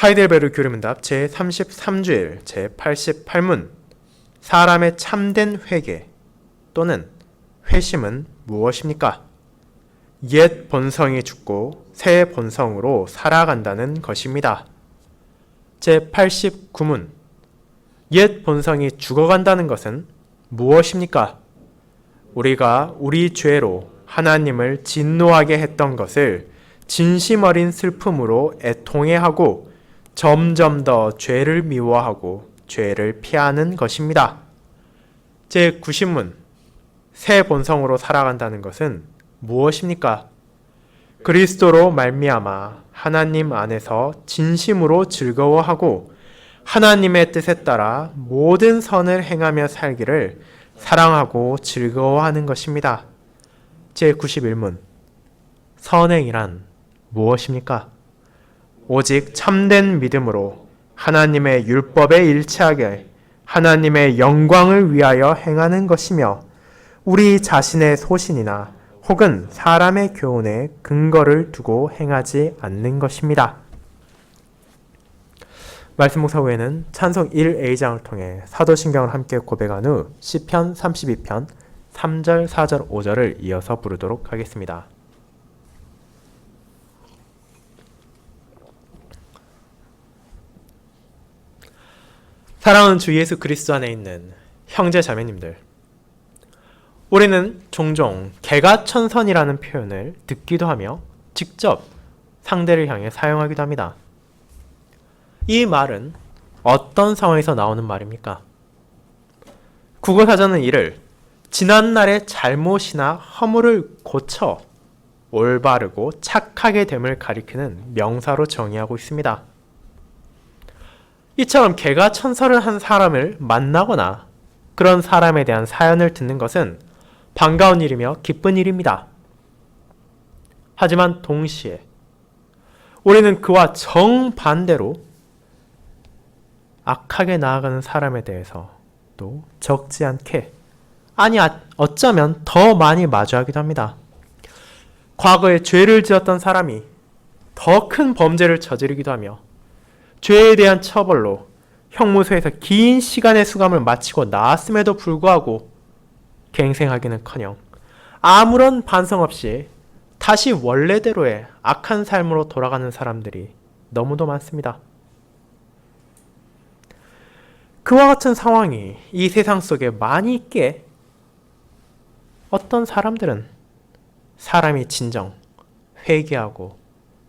하이델베르 교리문답 제33주일 제88문 사람의 참된 회개 또는 회심은 무엇입니까? 옛 본성이 죽고 새 본성으로 살아간다는 것입니다. 제89문 옛 본성이 죽어간다는 것은 무엇입니까? 우리가 우리 죄로 하나님을 진노하게 했던 것을 진심 어린 슬픔으로 애통해하고 점점 더 죄를 미워하고 죄를 피하는 것입니다. 제90문 새 본성으로 살아간다는 것은 무엇입니까? 그리스도로 말미암아 하나님 안에서 진심으로 즐거워하고 하나님의 뜻에 따라 모든 선을 행하며 살기를 사랑하고 즐거워하는 것입니다. 제91문 선행이란 무엇입니까? 오직 참된 믿음으로 하나님의 율법에 일치하게 하나님의 영광을 위하여 행하는 것이며 우리 자신의 소신이나 혹은 사람의 교훈에 근거를 두고 행하지 않는 것입니다. 말씀 묵상 후에는 찬송 1A장을 통해 사도신경을 함께 고백한 후 시편 32편 3절, 4절, 5절을 이어서 부르도록 하겠습니다. 사랑하는 주 예수 그리스도 안에 있는 형제 자매님들, 우리는 종종 개가천선이라는 표현을 듣기도 하며 직접 상대를 향해 사용하기도 합니다. 이 말은 어떤 상황에서 나오는 말입니까? 국어사전은 이를 지난날의 잘못이나 허물을 고쳐 올바르고 착하게 됨을 가리키는 명사로 정의하고 있습니다. 이처럼 개가천선을 한 사람을 만나거나 그런 사람에 대한 사연을 듣는 것은 반가운 일이며 기쁜 일입니다. 하지만 동시에 우리는 그와 정반대로 악하게 나아가는 사람에 대해서 또 적지 않게, 아니 어쩌면 더 많이 마주하기도 합니다. 과거에 죄를 지었던 사람이 더 큰 범죄를 저지르기도 하며 죄에 대한 처벌로 형무소에서 긴 시간의 수감을 마치고 나왔음에도 불구하고 갱생하기는커녕 아무런 반성 없이 다시 원래대로의 악한 삶으로 돌아가는 사람들이 너무도 많습니다. 그와 같은 상황이 이 세상 속에 많이 있기에 어떤 사람들은 사람이 진정 회개하고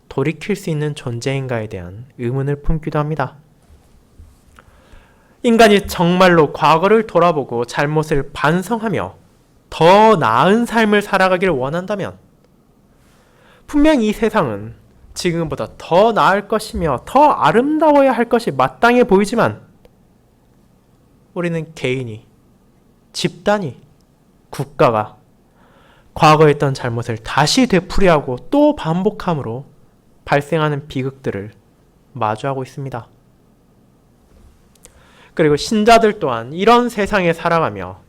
돌이킬 수 있는 존재인가에 대한 의문을 품기도 합니다. 인간이 정말로 과거를 돌아보고 잘못을 반성하며 더 나은 삶을 살아가길 원한다면 분명 이 세상은 지금보다 더 나을 것이며 더 아름다워야 할 것이 마땅해 보이지만 우리는 개인이, 집단이, 국가가 과거에 했던 잘못을 다시 되풀이하고 또 반복함으로 발생하는 비극들을 마주하고 있습니다. 그리고 신자들 또한 이런 세상에 살아가며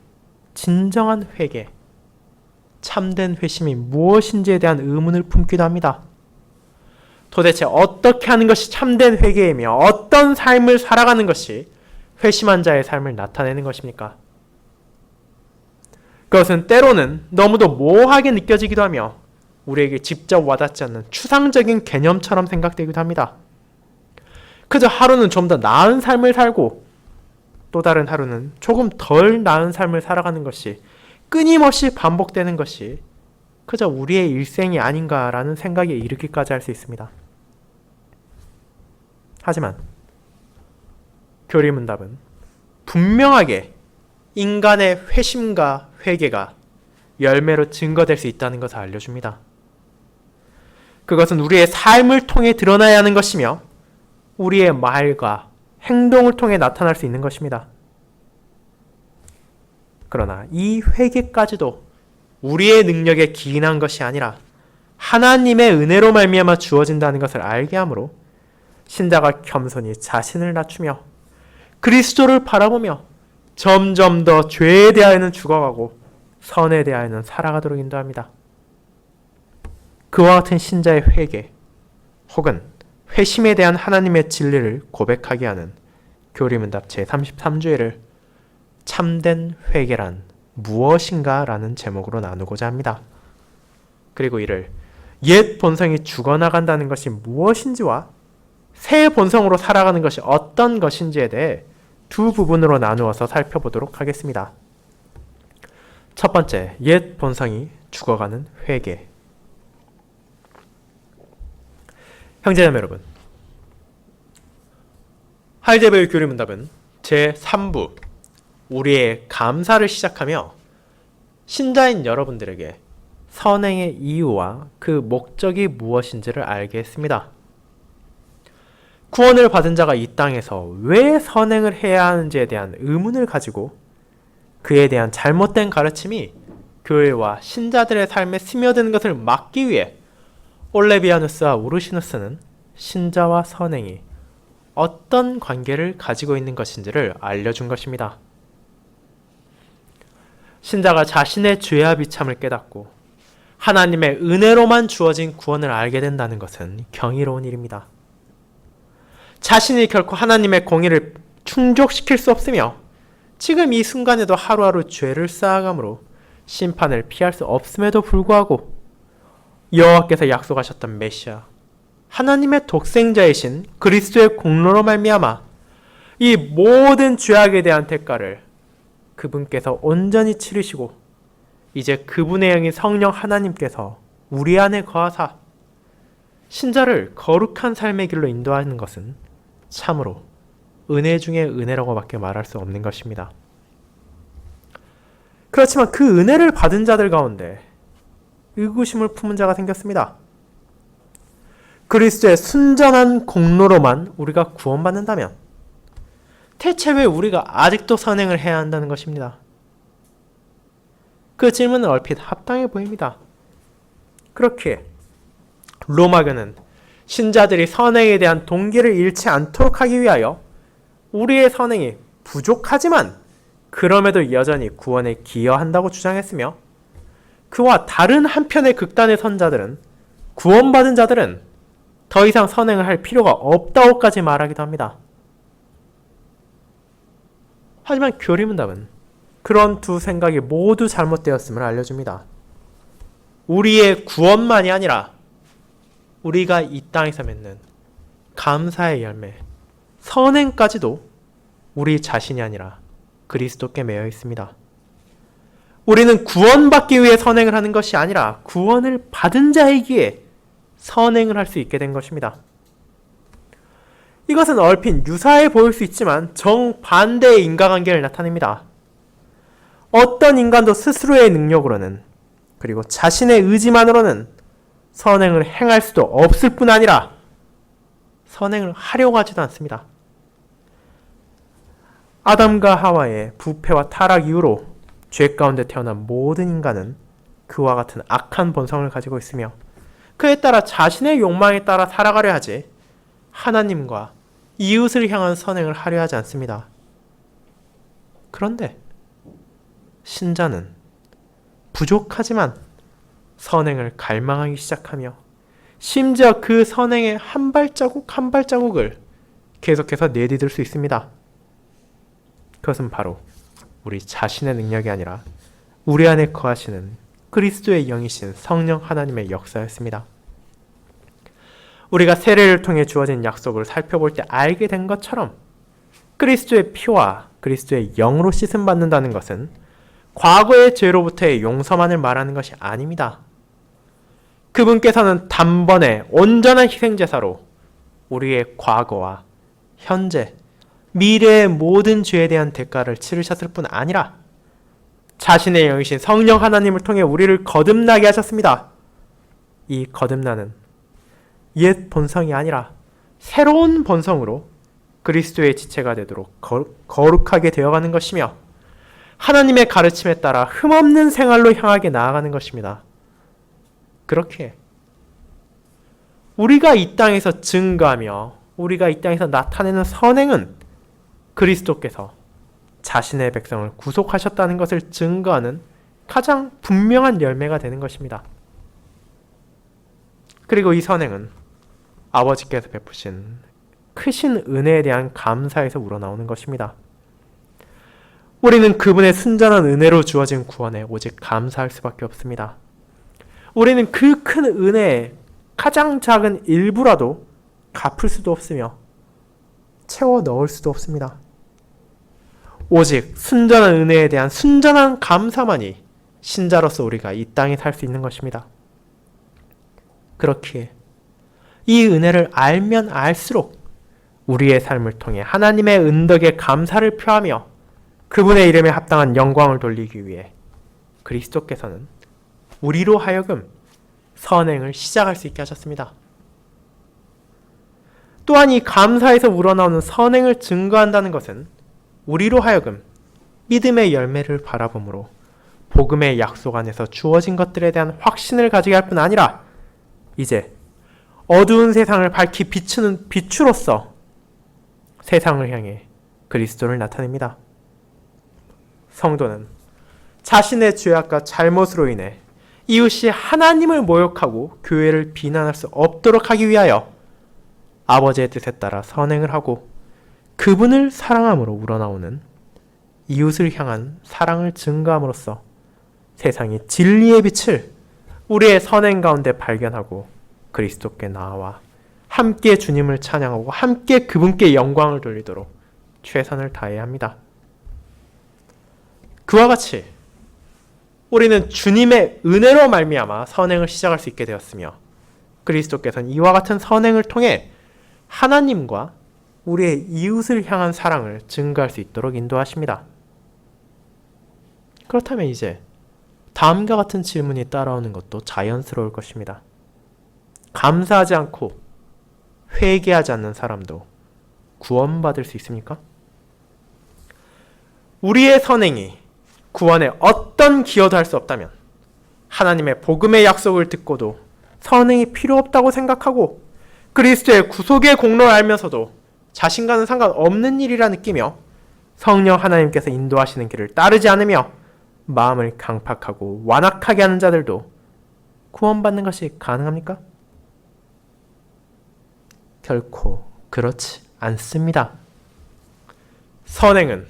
진정한 회개, 참된 회심이 무엇인지에 대한 의문을 품기도 합니다. 도대체 어떻게 하는 것이 참된 회개이며 어떤 삶을 살아가는 것이 회심한 자의 삶을 나타내는 것입니까? 그것은 때로는 너무도 모호하게 느껴지기도 하며 우리에게 직접 와닿지 않는 추상적인 개념처럼 생각되기도 합니다. 그저 하루는 좀 더 나은 삶을 살고 또 다른 하루는 조금 덜 나은 삶을 살아가는 것이 끊임없이 반복되는 것이 그저 우리의 일생이 아닌가라는 생각에 이르기까지 할 수 있습니다. 하지만 교리문답은 분명하게 인간의 회심과 회개가 열매로 증거될 수 있다는 것을 알려줍니다. 그것은 우리의 삶을 통해 드러나야 하는 것이며 우리의 말과 행동을 통해 나타날 수 있는 것입니다. 그러나 이 회개까지도 우리의 능력에 기인한 것이 아니라 하나님의 은혜로 말미암아 주어진다는 것을 알게 하므로 신자가 겸손히 자신을 낮추며 그리스도를 바라보며 점점 더 죄에 대하여는 죽어가고 선에 대하여는 살아가도록 인도합니다. 그와 같은 신자의 회개 혹은 회심에 대한 하나님의 진리를 고백하게 하는 교리문답 제33주일을 참된 회개란 무엇인가 라는 제목으로 나누고자 합니다. 그리고 이를 옛 본성이 죽어나간다는 것이 무엇인지와 새 본성으로 살아가는 것이 어떤 것인지에 대해 두 부분으로 나누어서 살펴보도록 하겠습니다. 첫 번째, 옛 본성이 죽어가는 회개. 형제자매 여러분, 할제별 교리문답은 제3부 우리의 감사를 시작하며 신자인 여러분들에게 선행의 이유와 그 목적이 무엇인지를 알게 했습니다. 구원을 받은 자가 이 땅에서 왜 선행을 해야 하는지에 대한 의문을 가지고 그에 대한 잘못된 가르침이 교회와 신자들의 삶에 스며드는 것을 막기 위해 올레비아누스와 우르시누스는 신자와 선행이 어떤 관계를 가지고 있는 것인지를 알려준 것입니다. 신자가 자신의 죄와 비참을 깨닫고 하나님의 은혜로만 주어진 구원을 알게 된다는 것은 경이로운 일입니다. 자신이 결코 하나님의 공의를 충족시킬 수 없으며 지금 이 순간에도 하루하루 죄를 쌓아가므로 심판을 피할 수 없음에도 불구하고 여호와께서 약속하셨던 메시아, 하나님의 독생자이신 그리스도의 공로로 말미암아 이 모든 죄악에 대한 대가를 그분께서 온전히 치르시고 이제 그분의 영인 성령 하나님께서 우리 안에 거하사 신자를 거룩한 삶의 길로 인도하는 것은 참으로 은혜 중에 은혜라고밖에 말할 수 없는 것입니다. 그렇지만 그 은혜를 받은 자들 가운데 의구심을 품은 자가 생겼습니다. 그리스도의 순전한 공로로만 우리가 구원받는다면 대체 왜 우리가 아직도 선행을 해야 한다는 것입니다. 그 질문은 얼핏 합당해 보입니다. 그렇게 로마교는 신자들이 선행에 대한 동기를 잃지 않도록 하기 위하여 우리의 선행이 부족하지만 그럼에도 여전히 구원에 기여한다고 주장했으며 그와 다른 한편의 극단의 선자들은 구원받은 자들은 더 이상 선행을 할 필요가 없다고까지 말하기도 합니다. 하지만 교리문답은 그런 두 생각이 모두 잘못되었음을 알려줍니다. 우리의 구원만이 아니라 우리가 이 땅에서 맺는 감사의 열매, 선행까지도 우리 자신이 아니라 그리스도께 매여 있습니다. 우리는 구원받기 위해 선행을 하는 것이 아니라 구원을 받은 자이기에 선행을 할 수 있게 된 것입니다. 이것은 얼핏 유사해 보일 수 있지만 정반대의 인과관계를 나타냅니다. 어떤 인간도 스스로의 능력으로는 그리고 자신의 의지만으로는 선행을 행할 수도 없을 뿐 아니라 선행을 하려고 하지도 않습니다. 아담과 하와의 부패와 타락 이후로 죄 가운데 태어난 모든 인간은 그와 같은 악한 본성을 가지고 있으며 그에 따라 자신의 욕망에 따라 살아가려 하지 하나님과 이웃을 향한 선행을 하려 하지 않습니다. 그런데 신자는 부족하지만 선행을 갈망하기 시작하며 심지어 그 선행의 한 발자국 한 발자국을 계속해서 내디딜 수 있습니다. 그것은 바로 우리 자신의 능력이 아니라 우리 안에 거하시는 그리스도의 영이신 성령 하나님의 역사였습니다. 우리가 세례를 통해 주어진 약속을 살펴볼 때 알게 된 것처럼 그리스도의 피와 그리스도의 영으로 씻음 받는다는 것은 과거의 죄로부터의 용서만을 말하는 것이 아닙니다. 그분께서는 단번에 온전한 희생제사로 우리의 과거와 현재, 미래의 모든 죄에 대한 대가를 치르셨을 뿐 아니라 자신의 영이신 성령 하나님을 통해 우리를 거듭나게 하셨습니다. 이 거듭나는 옛 본성이 아니라 새로운 본성으로 그리스도의 지체가 되도록 거룩하게 되어가는 것이며 하나님의 가르침에 따라 흠없는 생활로 향하게 나아가는 것입니다. 그렇게 우리가 이 땅에서 증거하며 우리가 이 땅에서 나타내는 선행은 그리스도께서 자신의 백성을 구속하셨다는 것을 증거하는 가장 분명한 열매가 되는 것입니다. 그리고 이 선행은 아버지께서 베푸신 크신 은혜에 대한 감사에서 우러나오는 것입니다. 우리는 그분의 순전한 은혜로 주어진 구원에 오직 감사할 수밖에 없습니다. 우리는 그 큰 은혜에 가장 작은 일부라도 갚을 수도 없으며 채워 넣을 수도 없습니다. 오직 순전한 은혜에 대한 순전한 감사만이 신자로서 우리가 이 땅에 살 수 있는 것입니다. 그렇기에 이 은혜를 알면 알수록 우리의 삶을 통해 하나님의 은덕에 감사를 표하며 그분의 이름에 합당한 영광을 돌리기 위해 그리스도께서는 우리로 하여금 선행을 시작할 수 있게 하셨습니다. 또한 이 감사에서 우러나오는 선행을 증거한다는 것은 우리로 하여금 믿음의 열매를 바라봄으로 복음의 약속 안에서 주어진 것들에 대한 확신을 가지게 할 뿐 아니라 이제 어두운 세상을 밝히 비추는 빛으로서 세상을 향해 그리스도를 나타냅니다. 성도는 자신의 죄악과 잘못으로 인해 이웃이 하나님을 모욕하고 교회를 비난할 수 없도록 하기 위하여 아버지의 뜻에 따라 선행을 하고 그분을 사랑함으로 우러나오는 이웃을 향한 사랑을 증거함으로써 세상이 진리의 빛을 우리의 선행 가운데 발견하고 그리스도께 나아와 함께 주님을 찬양하고 함께 그분께 영광을 돌리도록 최선을 다해야 합니다. 그와 같이 우리는 주님의 은혜로 말미암아 선행을 시작할 수 있게 되었으며 그리스도께서는 이와 같은 선행을 통해 하나님과 우리의 이웃을 향한 사랑을 증거할 수 있도록 인도하십니다. 그렇다면 이제 다음과 같은 질문이 따라오는 것도 자연스러울 것입니다. 감사하지 않고 회개하지 않는 사람도 구원받을 수 있습니까? 우리의 선행이 구원에 어떤 기여도 할 수 없다면 하나님의 복음의 약속을 듣고도 선행이 필요 없다고 생각하고 그리스도의 구속의 공로를 알면서도 자신과는 상관없는 일이라 느끼며 성령 하나님께서 인도하시는 길을 따르지 않으며 마음을 강팍하고 완악하게 하는 자들도 구원받는 것이 가능합니까? 결코 그렇지 않습니다. 선행은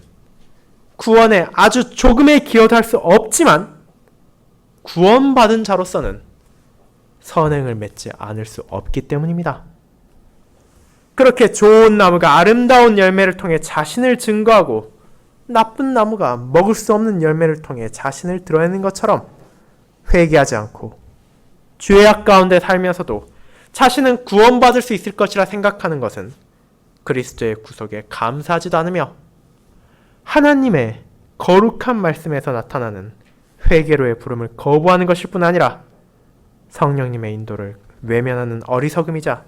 구원에 아주 조금의 기여도 할 수 없지만 구원받은 자로서는 선행을 맺지 않을 수 없기 때문입니다. 그렇게 좋은 나무가 아름다운 열매를 통해 자신을 증거하고 나쁜 나무가 먹을 수 없는 열매를 통해 자신을 드러내는 것처럼 회개하지 않고 죄악 가운데 살면서도 자신은 구원받을 수 있을 것이라 생각하는 것은 그리스도의 구속에 감사하지도 않으며 하나님의 거룩한 말씀에서 나타나는 회개로의 부름을 거부하는 것일 뿐 아니라 성령님의 인도를 외면하는 어리석음이자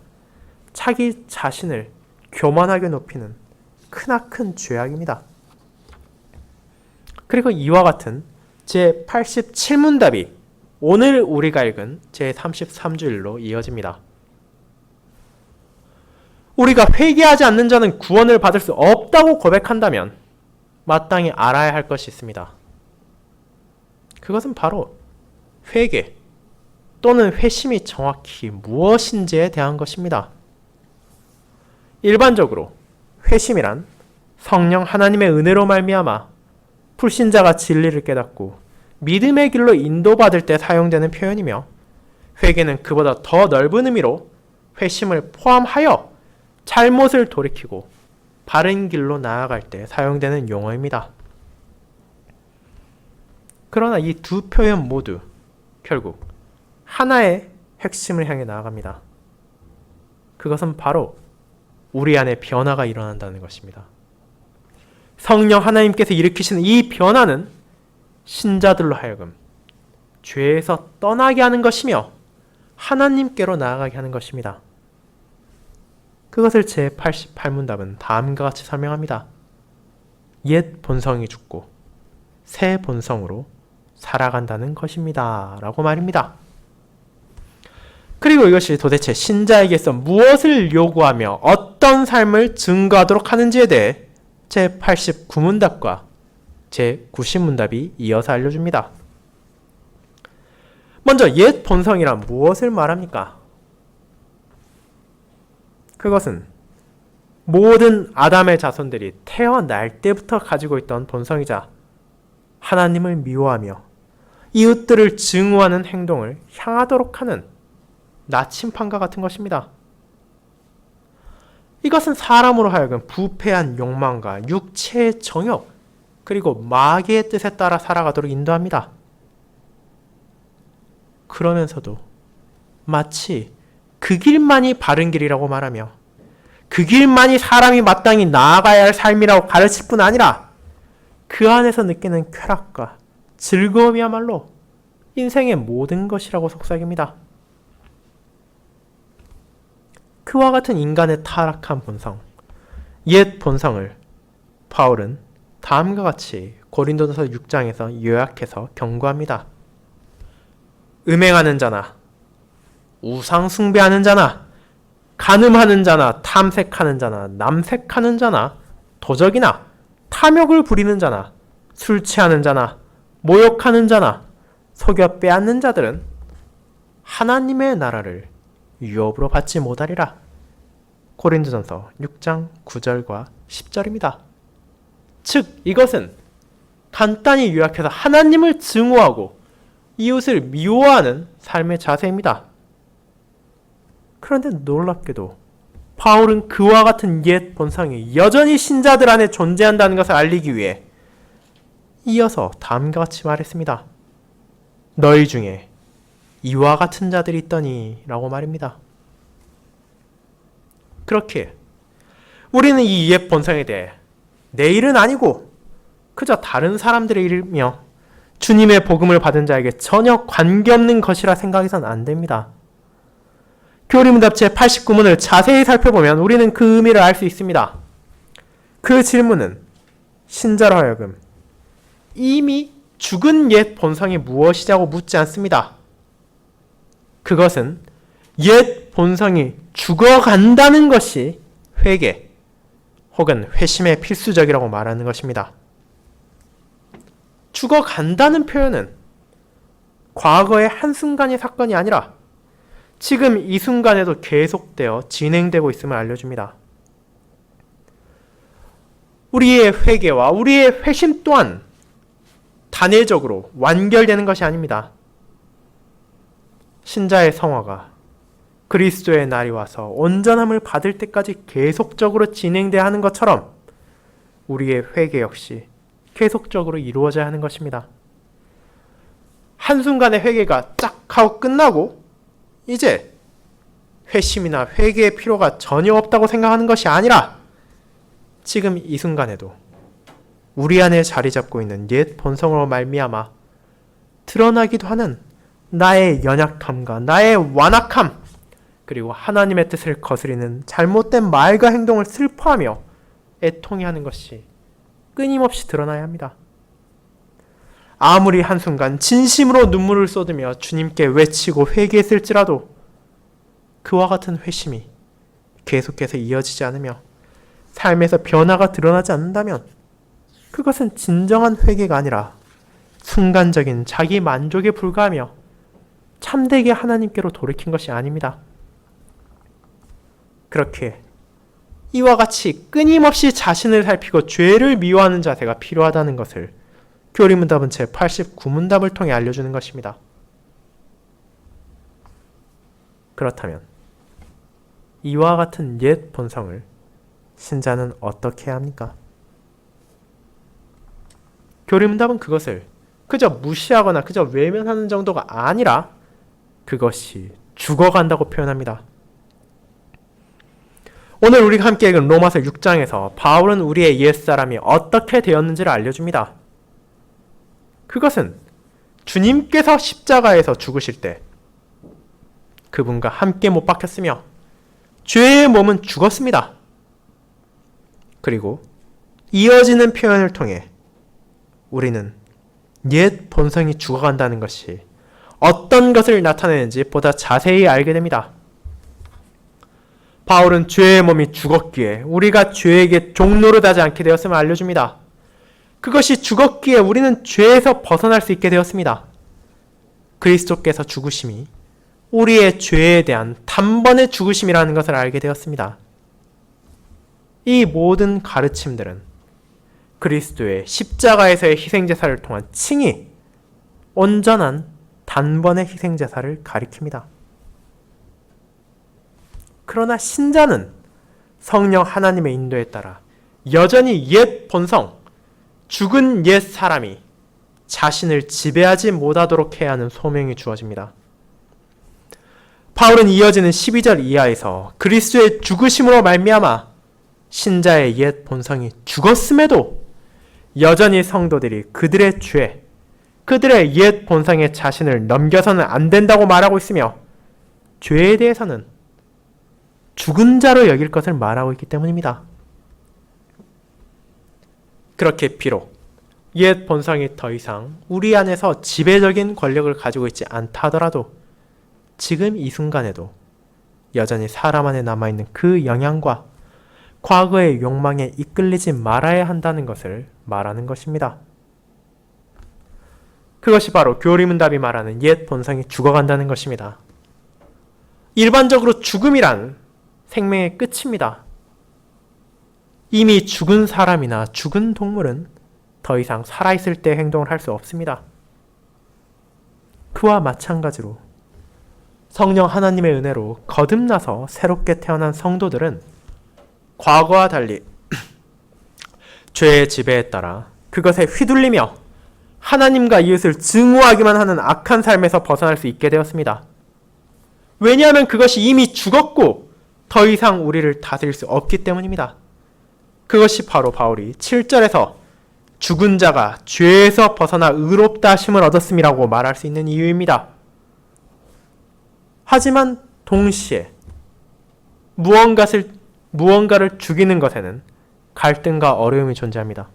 자기 자신을 교만하게 높이는 크나큰 죄악입니다. 그리고 이와 같은 제87문답이 오늘 우리가 읽은 제33주일로 이어집니다. 우리가 회개하지 않는 자는 구원을 받을 수 없다고 고백한다면 마땅히 알아야 할 것이 있습니다. 그것은 바로 회개 또는 회심이 정확히 무엇인지에 대한 것입니다. 일반적으로 회심이란 성령 하나님의 은혜로 말미암아 불신자가 진리를 깨닫고 믿음의 길로 인도받을 때 사용되는 표현이며 회개는 그보다 더 넓은 의미로 회심을 포함하여 잘못을 돌이키고 바른 길로 나아갈 때 사용되는 용어입니다. 그러나 이 두 표현 모두 결국 하나의 핵심을 향해 나아갑니다. 그것은 바로 우리 안에 변화가 일어난다는 것입니다. 성령 하나님께서 일으키시는 이 변화는 신자들로 하여금 죄에서 떠나게 하는 것이며 하나님께로 나아가게 하는 것입니다. 그것을 제88문답은 다음과 같이 설명합니다. 옛 본성이 죽고 새 본성으로 살아간다는 것입니다. 라고 말입니다. 그리고 이것이 도대체 신자에게서 무엇을 요구하며 어떤 삶을 증거하도록 하는지에 대해 제89문답과 제90문답이 이어서 알려줍니다. 먼저 옛 본성이란 무엇을 말합니까? 그것은 모든 아담의 자손들이 태어날 때부터 가지고 있던 본성이자 하나님을 미워하며 이웃들을 증오하는 행동을 향하도록 하는 나침판과 같은 것입니다. 이것은 사람으로 하여금 부패한 욕망과 육체의 정욕, 그리고 마귀의 뜻에 따라 살아가도록 인도합니다. 그러면서도 마치 그 길만이 바른 길이라고 말하며 그 길만이 사람이 마땅히 나아가야 할 삶이라고 가르칠 뿐 아니라 그 안에서 느끼는 쾌락과 즐거움이야말로 인생의 모든 것이라고 속삭입니다. 그와 같은 인간의 타락한 본성, 옛 본성을 바울은 다음과 같이 고린도전서 6장에서 요약해서 경고합니다. 음행하는 자나 우상 숭배하는 자나 간음하는 자나 탐색하는 자나 남색하는 자나 도적이나 탐욕을 부리는 자나 술 취하는 자나 모욕하는 자나 속여 빼앗는 자들은 하나님의 나라를 유업으로 받지 못하리라. 고린도전서 6장 9절과 10절입니다. 즉 이것은 간단히 요약해서 하나님을 증오하고 이웃을 미워하는 삶의 자세입니다. 그런데 놀랍게도 바울은 그와 같은 옛 본성이 여전히 신자들 안에 존재한다는 것을 알리기 위해 이어서 다음과 같이 말했습니다. 너희 중에 이와 같은 자들이 있더니 라고 말입니다. 그렇게 우리는 이 옛 본성에 대해 내 일은 아니고 그저 다른 사람들의 일이며 주님의 복음을 받은 자에게 전혀 관계없는 것이라 생각해서는 안 됩니다. 교리문답 제89문을 자세히 살펴보면 우리는 그 의미를 알 수 있습니다. 그 질문은 신자로 하여금 이미 죽은 옛 본성이 무엇이냐고 묻지 않습니다. 그것은 옛 본성이 죽어간다는 것이 회개 혹은 회심의 필수적이라고 말하는 것입니다. 죽어간다는 표현은 과거의 한순간의 사건이 아니라 지금 이 순간에도 계속되어 진행되고 있음을 알려줍니다. 우리의 회개와 우리의 회심 또한 단회적으로 완결되는 것이 아닙니다. 신자의 성화가 그리스도의 날이 와서 온전함을 받을 때까지 계속적으로 진행돼야 하는 것처럼 우리의 회개 역시 계속적으로 이루어져야 하는 것입니다. 한순간의 회개가 쫙 하고 끝나고 이제 회심이나 회개의 필요가 전혀 없다고 생각하는 것이 아니라 지금 이 순간에도 우리 안에 자리 잡고 있는 옛 본성으로 말미암아 드러나기도 하는 나의 연약함과 나의 완악함, 그리고 하나님의 뜻을 거스리는 잘못된 말과 행동을 슬퍼하며 애통해하는 것이 끊임없이 드러나야 합니다. 아무리 한순간 진심으로 눈물을 쏟으며 주님께 외치고 회개했을지라도 그와 같은 회심이 계속해서 이어지지 않으며 삶에서 변화가 드러나지 않는다면 그것은 진정한 회개가 아니라 순간적인 자기 만족에 불과하며 참되게 하나님께로 돌이킨 것이 아닙니다. 그렇게 이와 같이 끊임없이 자신을 살피고 죄를 미워하는 자세가 필요하다는 것을 교리문답은 제89문답을 통해 알려주는 것입니다. 그렇다면 이와 같은 옛 본성을 신자는 어떻게 해야 합니까? 교리문답은 그것을 그저 무시하거나 그저 외면하는 정도가 아니라 그것이 죽어간다고 표현합니다. 오늘 우리가 함께 읽은 로마서 6장에서 바울은 우리의 옛사람이 어떻게 되었는지를 알려줍니다. 그것은 주님께서 십자가에서 죽으실 때 그분과 함께 못 박혔으며 죄의 몸은 죽었습니다. 그리고 이어지는 표현을 통해 우리는 옛 본성이 죽어간다는 것이 어떤 것을 나타내는지 보다 자세히 알게 됩니다. 바울은 죄의 몸이 죽었기에 우리가 죄에게 종노릇하지 않게 되었음을 알려줍니다. 그것이 죽었기에 우리는 죄에서 벗어날 수 있게 되었습니다. 그리스도께서 죽으심이 우리의 죄에 대한 단번의 죽으심이라는 것을 알게 되었습니다. 이 모든 가르침들은 그리스도의 십자가에서의 희생제사를 통한 칭의, 온전한 단번의 희생제사를 가리킵니다. 그러나 신자는 성령 하나님의 인도에 따라 여전히 옛 본성, 죽은 옛 사람이 자신을 지배하지 못하도록 해야 하는 소명이 주어집니다. 바울은 이어지는 12절 이하에서 그리스도의 죽으심으로 말미암아 신자의 옛 본성이 죽었음에도 여전히 성도들이 그들의 죄, 그들의 옛 본성의 자신을 넘겨서는 안 된다고 말하고 있으며 죄에 대해서는 죽은 자로 여길 것을 말하고 있기 때문입니다. 그렇게 비록 옛 본성이 더 이상 우리 안에서 지배적인 권력을 가지고 있지 않다 하더라도 지금 이 순간에도 여전히 사람 안에 남아있는 그 영향과 과거의 욕망에 이끌리지 말아야 한다는 것을 말하는 것입니다. 그것이 바로 교리문답이 말하는 옛 본성이 죽어간다는 것입니다. 일반적으로 죽음이란 생명의 끝입니다. 이미 죽은 사람이나 죽은 동물은 더 이상 살아있을 때 행동을 할 수 없습니다. 그와 마찬가지로 성령 하나님의 은혜로 거듭나서 새롭게 태어난 성도들은 과거와 달리 죄의 지배에 따라 그것에 휘둘리며 하나님과 이웃을 증오하기만 하는 악한 삶에서 벗어날 수 있게 되었습니다. 왜냐하면 그것이 이미 죽었고 더 이상 우리를 다스릴 수 없기 때문입니다. 그것이 바로 바울이 7절에서 죽은 자가 죄에서 벗어나 의롭다 하심을 얻었음이라고 말할 수 있는 이유입니다. 하지만 동시에 무언가를 죽이는 것에는 갈등과 어려움이 존재합니다.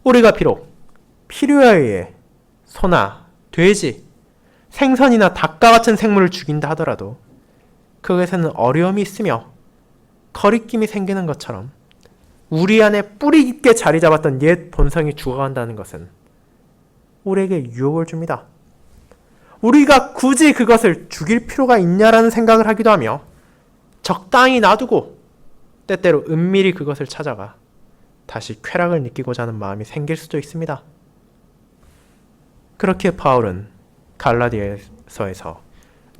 우리가 비록 필요에 의해 소나 돼지, 생선이나 닭과 같은 생물을 죽인다 하더라도 그것에는 어려움이 있으며 거리낌이 생기는 것처럼 우리 안에 뿌리 깊게 자리 잡았던 옛 본성이 죽어간다는 것은 우리에게 유혹을 줍니다. 우리가 굳이 그것을 죽일 필요가 있냐라는 생각을 하기도 하며 적당히 놔두고 때때로 은밀히 그것을 찾아가 다시 쾌락을 느끼고자 하는 마음이 생길 수도 있습니다. 그렇게 바울은 갈라디아서에서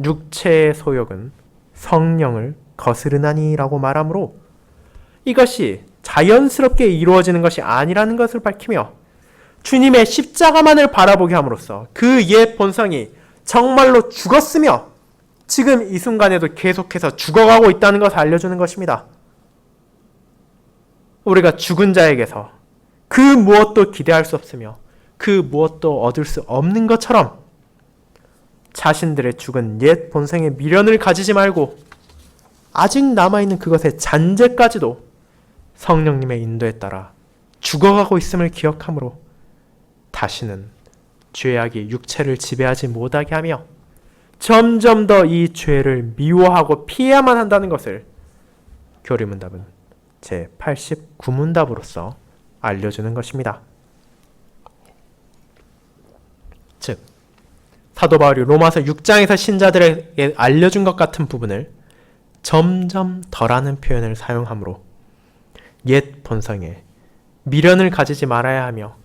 육체의 소욕은 성령을 거스르나니라고 말하므로 이것이 자연스럽게 이루어지는 것이 아니라는 것을 밝히며 주님의 십자가만을 바라보게 함으로써 그 옛 본성이 정말로 죽었으며 지금 이 순간에도 계속해서 죽어가고 있다는 것을 알려주는 것입니다. 우리가 죽은 자에게서 그 무엇도 기대할 수 없으며 그 무엇도 얻을 수 없는 것처럼 자신들의 죽은 옛 본성의 미련을 가지지 말고 아직 남아있는 그것의 잔재까지도 성령님의 인도에 따라 죽어가고 있음을 기억하므로 다시는 죄악이 육체를 지배하지 못하게 하며 점점 더 이 죄를 미워하고 피해야만 한다는 것을 교리문답은 제89문답으로서 알려주는 것입니다. 즉, 사도 바울이 로마서 6장에서 신자들에게 알려준 것 같은 부분을 점점 덜하는 표현을 사용하므로 옛 본성에 미련을 가지지 말아야 하며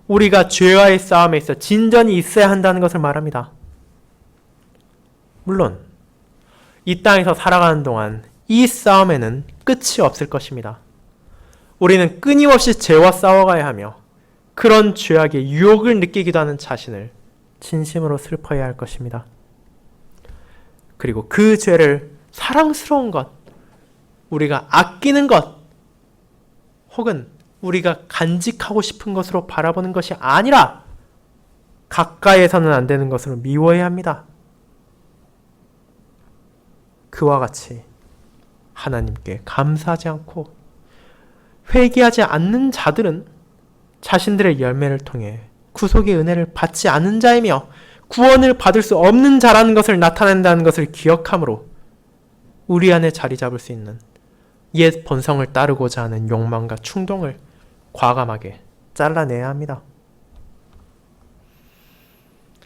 우리가 죄와의 싸움에 있어 진전이 있어야 한다는 것을 말합니다. 물론 이 땅에서 살아가는 동안 이 싸움에는 끝이 없을 것입니다. 우리는 끊임없이 죄와 싸워가야 하며 그런 죄악의 유혹을 느끼기도 하는 자신을 진심으로 슬퍼해야 할 것입니다. 그리고 그 죄를 사랑스러운 것, 우리가 아끼는 것, 혹은 우리가 간직하고 싶은 것으로 바라보는 것이 아니라 가까이에서는 안 되는 것으로 미워해야 합니다. 그와 같이 하나님께 감사하지 않고 회개하지 않는 자들은 자신들의 열매를 통해 구속의 은혜를 받지 않은 자이며 구원을 받을 수 없는 자라는 것을 나타낸다는 것을 기억하므로 우리 안에 자리 잡을 수 있는 옛 본성을 따르고자 하는 욕망과 충동을 과감하게 잘라내야 합니다.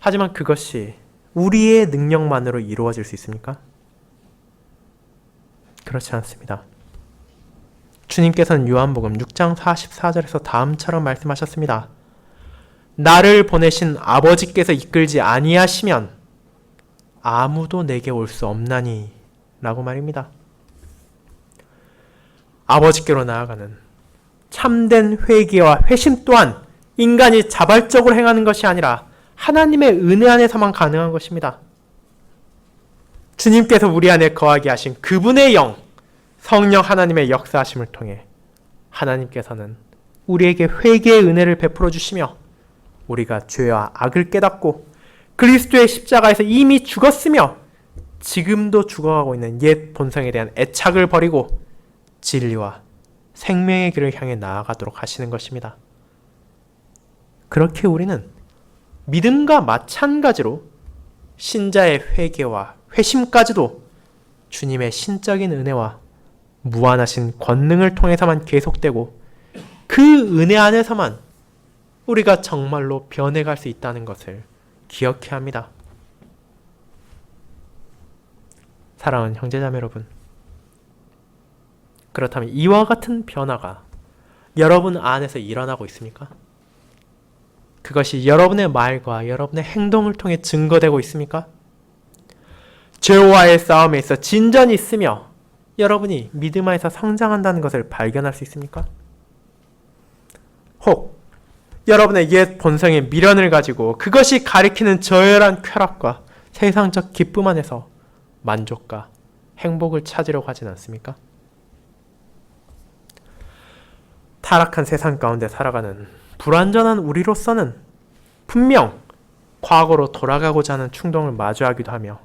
하지만 그것이 우리의 능력만으로 이루어질 수 있습니까? 그렇지 않습니다. 주님께서는 요한복음 6장 44절에서 다음처럼 말씀하셨습니다. 나를 보내신 아버지께서 이끌지 아니하시면 아무도 내게 올 수 없나니 라고 말입니다. 아버지께로 나아가는 참된 회개와 회심 또한 인간이 자발적으로 행하는 것이 아니라 하나님의 은혜 안에서만 가능한 것입니다. 주님께서 우리 안에 거하게 하신 그분의 영, 성령 하나님의 역사하심을 통해 하나님께서는 우리에게 회개의 은혜를 베풀어 주시며 우리가 죄와 악을 깨닫고 그리스도의 십자가에서 이미 죽었으며 지금도 죽어가고 있는 옛 본성에 대한 애착을 버리고 진리와 생명의 길을 향해 나아가도록 하시는 것입니다. 그렇게 우리는 믿음과 마찬가지로 신자의 회개와 회심까지도 주님의 신적인 은혜와 무한하신 권능을 통해서만 계속되고 그 은혜 안에서만 우리가 정말로 변해갈 수 있다는 것을 기억해야 합니다. 사랑하는 형제자매 여러분, 그렇다면 이와 같은 변화가 여러분 안에서 일어나고 있습니까? 그것이 여러분의 말과 여러분의 행동을 통해 증거되고 있습니까? 죄와의 싸움에 있어 진전이 있으며 여러분이 믿음 안에서 성장한다는 것을 발견할 수 있습니까? 혹 여러분의 옛 본성의 미련을 가지고 그것이 가리키는 저열한 쾌락과 세상적 기쁨 안에서 만족과 행복을 찾으려고 하진 않습니까? 타락한 세상 가운데 살아가는 불완전한 우리로서는 분명 과거로 돌아가고자 하는 충동을 마주하기도 하며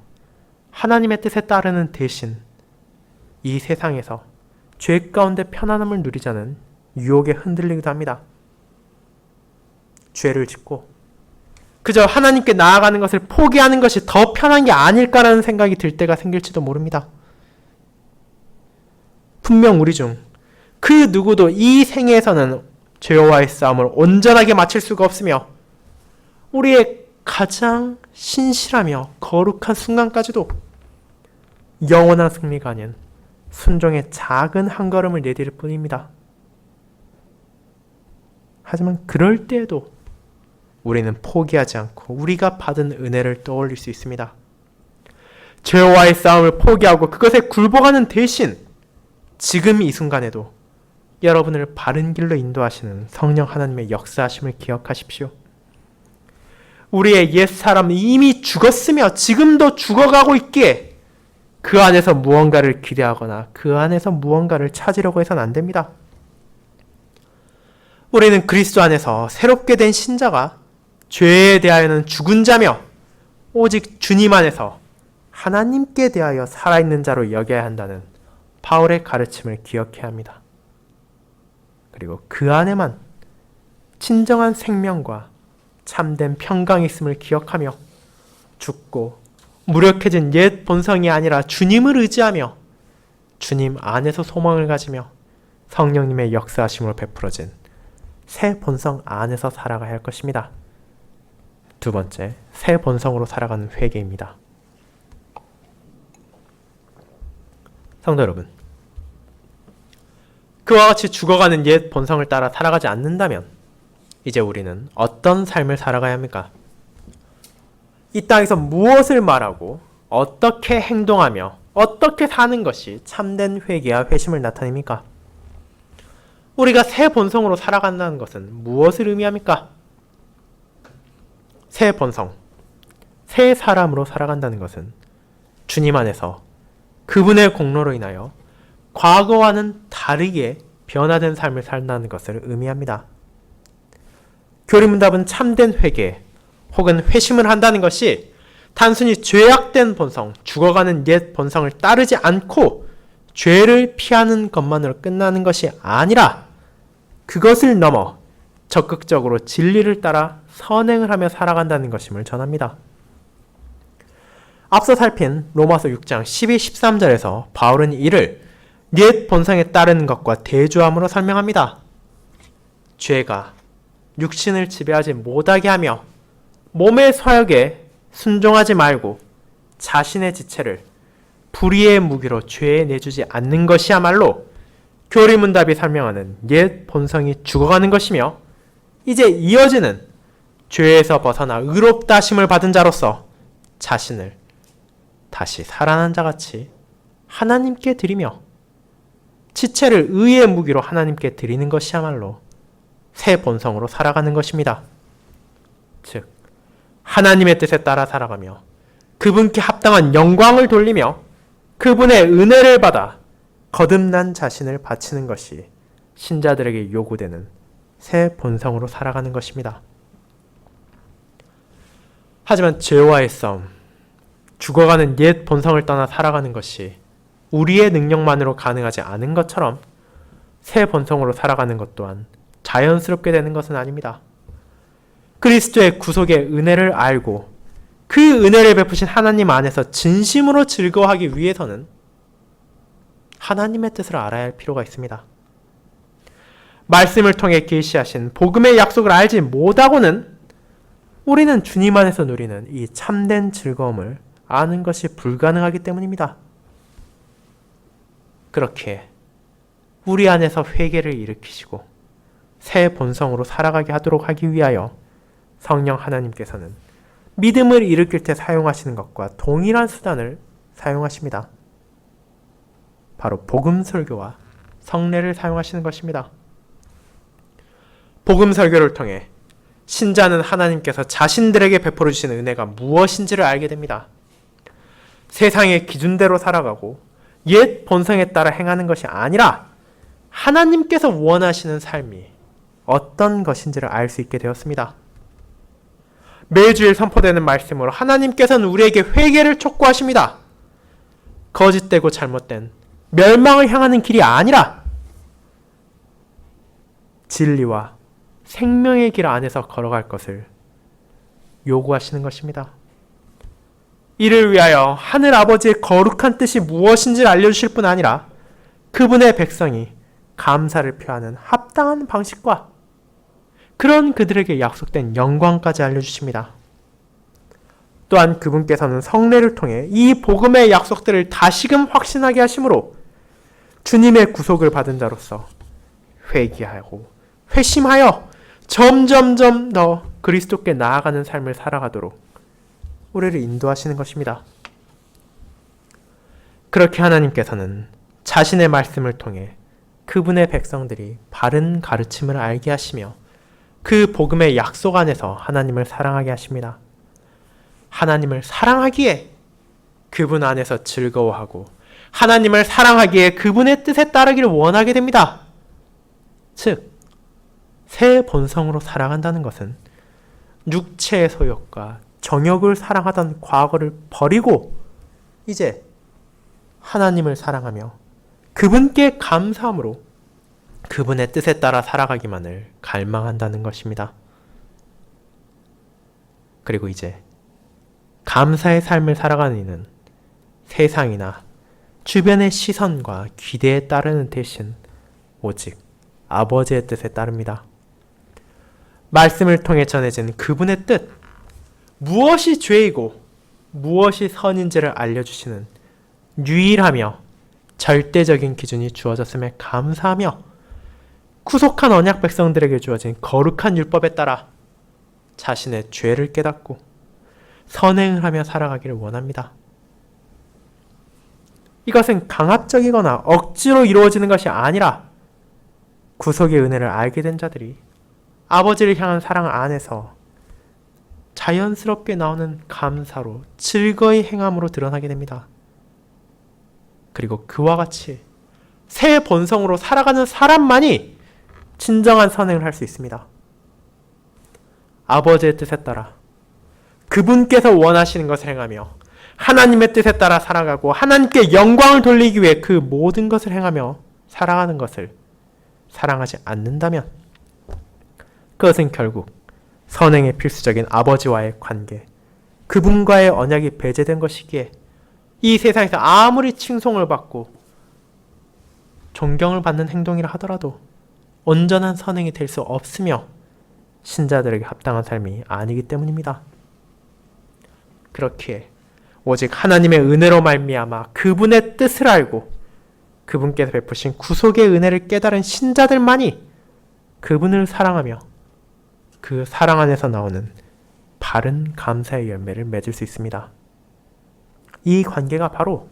하나님의 뜻에 따르는 대신 이 세상에서 죄 가운데 편안함을 누리자는 유혹에 흔들리기도 합니다. 죄를 짓고 그저 하나님께 나아가는 것을 포기하는 것이 더 편한 게 아닐까라는 생각이 들 때가 생길지도 모릅니다. 분명 우리 중 그 누구도 이 생에서는 죄와의 싸움을 온전하게 마칠 수가 없으며 우리의 가장 신실하며 거룩한 순간까지도 영원한 승리가 아닌 순종의 작은 한 걸음을 내디딜 뿐입니다. 하지만 그럴 때에도 우리는 포기하지 않고 우리가 받은 은혜를 떠올릴 수 있습니다. 죄와의 싸움을 포기하고 그것에 굴복하는 대신 지금 이 순간에도 여러분을 바른 길로 인도하시는 성령 하나님의 역사하심을 기억하십시오. 우리의 옛사람은 이미 죽었으며 지금도 죽어가고 있기에 그 안에서 무언가를 기대하거나 그 안에서 무언가를 찾으려고 해서는 안 됩니다. 우리는 그리스도 안에서 새롭게 된 신자가 죄에 대하여는 죽은 자며 오직 주님 안에서 하나님께 대하여 살아있는 자로 여겨야 한다는 바울의 가르침을 기억해야 합니다. 그리고 그 안에만 진정한 생명과 참된 평강이 있음을 기억하며 죽고 무력해진 옛 본성이 아니라 주님을 의지하며 주님 안에서 소망을 가지며 성령님의 역사하심으로 베풀어진 새 본성 안에서 살아가야 할 것입니다. 두 번째, 새 본성으로 살아가는 회개입니다. 성도 여러분, 그와 같이 죽어가는 옛 본성을 따라 살아가지 않는다면 이제 우리는 어떤 삶을 살아가야 합니까? 이 땅에서 무엇을 말하고 어떻게 행동하며 어떻게 사는 것이 참된 회개와 회심을 나타냅니까? 우리가 새 본성으로 살아간다는 것은 무엇을 의미합니까? 새 본성, 새 사람으로 살아간다는 것은 주님 안에서 그분의 공로로 인하여 과거와는 다르게 변화된 삶을 산다는 것을 의미합니다. 교리문답은 참된 회개 혹은 회심을 한다는 것이 단순히 죄악된 본성, 죽어가는 옛 본성을 따르지 않고 죄를 피하는 것만으로 끝나는 것이 아니라 그것을 넘어 적극적으로 진리를 따라 선행을 하며 살아간다는 것임을 전합니다. 앞서 살핀 로마서 6장 12, 13절에서 바울은 이를 옛 본성에 따르는 것과 대조함으로 설명합니다. 죄가 육신을 지배하지 못하게 하며 몸의 서역에 순종하지 말고 자신의 지체를 불의의 무기로 죄에 내주지 않는 것이야말로 교리문답이 설명하는 옛 본성이 죽어가는 것이며 이제 이어지는 죄에서 벗어나 의롭다 하심을 받은 자로서 자신을 다시 살아난 자같이 하나님께 드리며 지체를 의의 무기로 하나님께 드리는 것이야말로 새 본성으로 살아가는 것입니다. 즉 하나님의 뜻에 따라 살아가며 그분께 합당한 영광을 돌리며 그분의 은혜를 받아 거듭난 자신을 바치는 것이 신자들에게 요구되는 새 본성으로 살아가는 것입니다. 하지만 죄와의 싸움, 죽어가는 옛 본성을 떠나 살아가는 것이 우리의 능력만으로 가능하지 않은 것처럼 새 본성으로 살아가는 것 또한 자연스럽게 되는 것은 아닙니다. 그리스도의 구속의 은혜를 알고 그 은혜를 베푸신 하나님 안에서 진심으로 즐거워하기 위해서는 하나님의 뜻을 알아야 할 필요가 있습니다. 말씀을 통해 계시하신 복음의 약속을 알지 못하고는 우리는 주님 안에서 누리는 이 참된 즐거움을 아는 것이 불가능하기 때문입니다. 그렇게 우리 안에서 회개를 일으키시고 새 본성으로 살아가게 하도록 하기 위하여 성령 하나님께서는 믿음을 일으킬 때 사용하시는 것과 동일한 수단을 사용하십니다. 바로 복음 설교와 성례를 사용하시는 것입니다. 복음 설교를 통해 신자는 하나님께서 자신들에게 베풀어 주신 은혜가 무엇인지를 알게 됩니다. 세상의 기준대로 살아가고 옛 본성에 따라 행하는 것이 아니라 하나님께서 원하시는 삶이 어떤 것인지를 알 수 있게 되었습니다. 매주일 선포되는 말씀으로 하나님께서는 우리에게 회개를 촉구하십니다. 거짓되고 잘못된 멸망을 향하는 길이 아니라 진리와 생명의 길 안에서 걸어갈 것을 요구하시는 것입니다. 이를 위하여 하늘 아버지의 거룩한 뜻이 무엇인지를 알려주실 뿐 아니라 그분의 백성이 감사를 표하는 합당한 방식과 그런 그들에게 약속된 영광까지 알려주십니다. 또한 그분께서는 성례를 통해 이 복음의 약속들을 다시금 확신하게 하심으로 주님의 구속을 받은 자로서 회개하고 회심하여 점점점 더 그리스도께 나아가는 삶을 살아가도록 우리를 인도하시는 것입니다. 그렇게 하나님께서는 자신의 말씀을 통해 그분의 백성들이 바른 가르침을 알게 하시며 그 복음의 약속 안에서 하나님을 사랑하게 하십니다. 하나님을 사랑하기에 그분 안에서 즐거워하고 하나님을 사랑하기에 그분의 뜻에 따르기를 원하게 됩니다. 즉, 새 본성으로 살아간다는 것은 육체의 소욕과 정욕을 사랑하던 과거를 버리고 이제 하나님을 사랑하며 그분께 감사함으로 그분의 뜻에 따라 살아가기만을 갈망한다는 것입니다. 그리고 이제 감사의 삶을 살아가는 이는 세상이나 주변의 시선과 기대에 따르는 대신 오직 아버지의 뜻에 따릅니다. 말씀을 통해 전해진 그분의 뜻, 무엇이 죄이고 무엇이 선인지를 알려주시는 유일하며 절대적인 기준이 주어졌음에 감사하며 구속한 언약 백성들에게 주어진 거룩한 율법에 따라 자신의 죄를 깨닫고 선행을 하며 살아가기를 원합니다. 이것은 강압적이거나 억지로 이루어지는 것이 아니라 구속의 은혜를 알게 된 자들이 아버지를 향한 사랑 안에서 자연스럽게 나오는 감사로 즐거이 행함으로 드러나게 됩니다. 그리고 그와 같이 새 본성으로 살아가는 사람만이 진정한 선행을 할 수 있습니다. 아버지의 뜻에 따라 그분께서 원하시는 것을 행하며 하나님의 뜻에 따라 살아가고 하나님께 영광을 돌리기 위해 그 모든 것을 행하며 살아가는 것을 사랑하지 않는다면 그것은 결국 선행의 필수적인 아버지와의 관계, 그분과의 언약이 배제된 것이기에 이 세상에서 아무리 칭송을 받고 존경을 받는 행동이라 하더라도 온전한 선행이 될 수 없으며 신자들에게 합당한 삶이 아니기 때문입니다. 그렇기에 오직 하나님의 은혜로 말미암아 그분의 뜻을 알고 그분께서 베푸신 구속의 은혜를 깨달은 신자들만이 그분을 사랑하며 그 사랑 안에서 나오는 바른 감사의 열매를 맺을 수 있습니다. 이 관계가 바로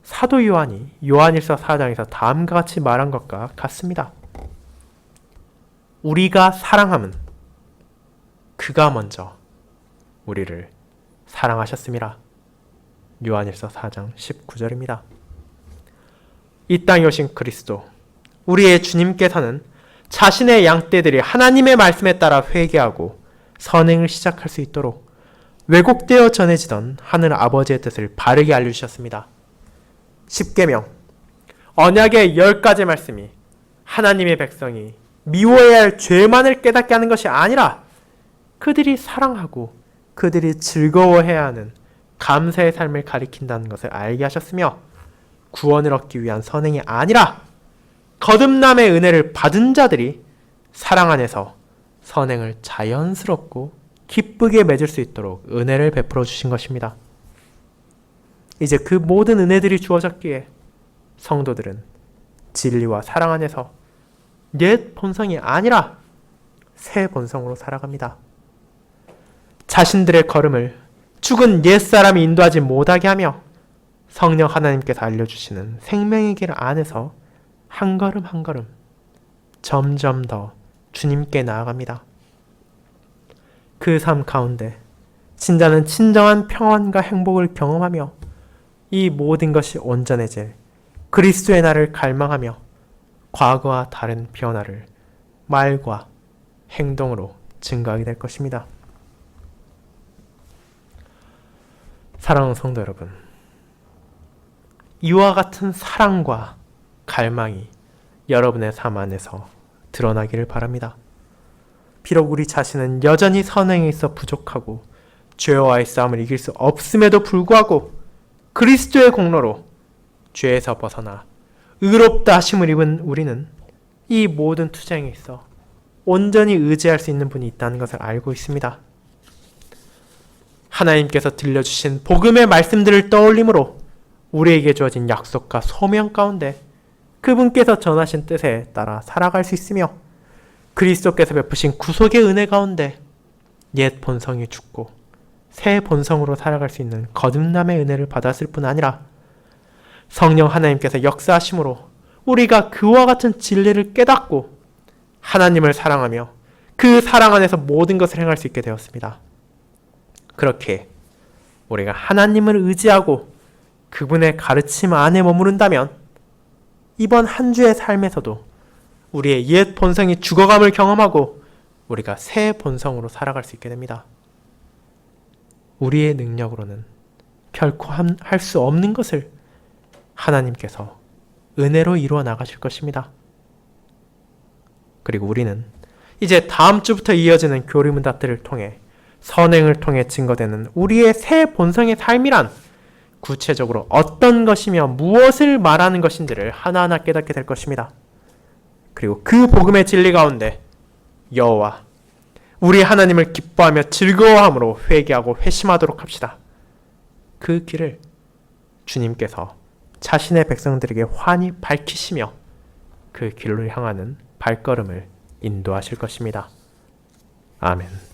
사도 요한이 요한일서 4장에서 다음과 같이 말한 것과 같습니다. 우리가 사랑함은 그가 먼저 우리를 사랑하셨습니다. 요한일서 4장 19절입니다. 이 땅에 오신 그리스도, 우리의 주님께서는 자신의 양떼들이 하나님의 말씀에 따라 회개하고 선행을 시작할 수 있도록 왜곡되어 전해지던 하늘 아버지의 뜻을 바르게 알려주셨습니다. 십계명, 언약의 10가지 말씀이 하나님의 백성이 미워해야 할 죄만을 깨닫게 하는 것이 아니라 그들이 사랑하고 그들이 즐거워해야 하는 감사의 삶을 가리킨다는 것을 알게 하셨으며, 구원을 얻기 위한 선행이 아니라 거듭남의 은혜를 받은 자들이 사랑 안에서 선행을 자연스럽고 기쁘게 맺을 수 있도록 은혜를 베풀어 주신 것입니다. 이제 그 모든 은혜들이 주어졌기에 성도들은 진리와 사랑 안에서 옛 본성이 아니라 새 본성으로 살아갑니다. 자신들의 걸음을 죽은 옛사람이 인도하지 못하게 하며 성령 하나님께서 알려주시는 생명의 길 안에서 한 걸음 한 걸음 점점 더 주님께 나아갑니다. 그 삶 가운데 신자는 진정한 평안과 행복을 경험하며 이 모든 것이 온전해질 그리스도의 날을 갈망하며 과거와 다른 변화를 말과 행동으로 증거하게 될 것입니다. 사랑하는 성도 여러분, 이와 같은 사랑과 갈망이 여러분의 삶 안에서 드러나기를 바랍니다. 비록 우리 자신은 여전히 선행에 있어 부족하고 죄와의 싸움을 이길 수 없음에도 불구하고 그리스도의 공로로 죄에서 벗어나 의롭다 하심을 입은 우리는 이 모든 투쟁에 있어 온전히 의지할 수 있는 분이 있다는 것을 알고 있습니다. 하나님께서 들려주신 복음의 말씀들을 떠올림으로 우리에게 주어진 약속과 소명 가운데 그분께서 전하신 뜻에 따라 살아갈 수 있으며, 그리스도께서 베푸신 구속의 은혜 가운데 옛 본성이 죽고 새 본성으로 살아갈 수 있는 거듭남의 은혜를 받았을 뿐 아니라 성령 하나님께서 역사하심으로 우리가 그와 같은 진리를 깨닫고 하나님을 사랑하며 그 사랑 안에서 모든 것을 행할 수 있게 되었습니다. 그렇게 우리가 하나님을 의지하고 그분의 가르침 안에 머무른다면 이번 한 주의 삶에서도 우리의 옛 본성이 죽어감을 경험하고 우리가 새 본성으로 살아갈 수 있게 됩니다. 우리의 능력으로는 결코 할 수 없는 것을 하나님께서 은혜로 이루어 나가실 것입니다. 그리고 우리는 이제 다음 주부터 이어지는 교리문답들을 통해 선행을 통해 증거되는 우리의 새 본성의 삶이란 구체적으로 어떤 것이며 무엇을 말하는 것인지를 하나하나 깨닫게 될 것입니다. 그리고 그 복음의 진리 가운데 여호와 우리 하나님을 기뻐하며 즐거워함으로 회개하고 회심하도록 합시다. 그 길을 주님께서 자신의 백성들에게 환히 밝히시며 그 길로 향하는 발걸음을 인도하실 것입니다. 아멘.